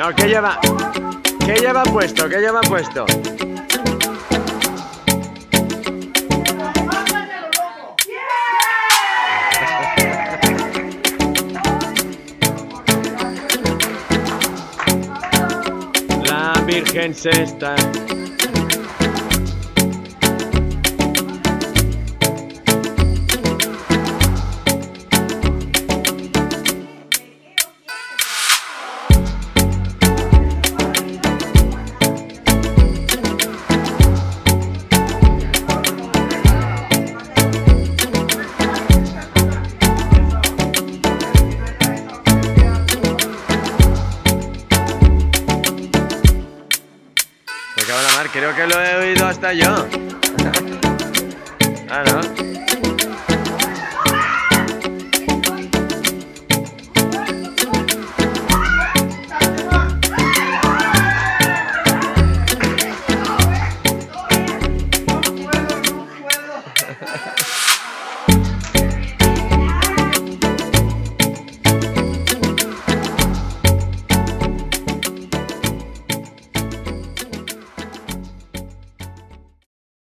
No, ¿qué lleva? ¿Qué lleva puesto? ¿Qué lleva puesto? La Virgen se está... Me cago en la mar, creo que lo he oído hasta yo. Ah, ¿no?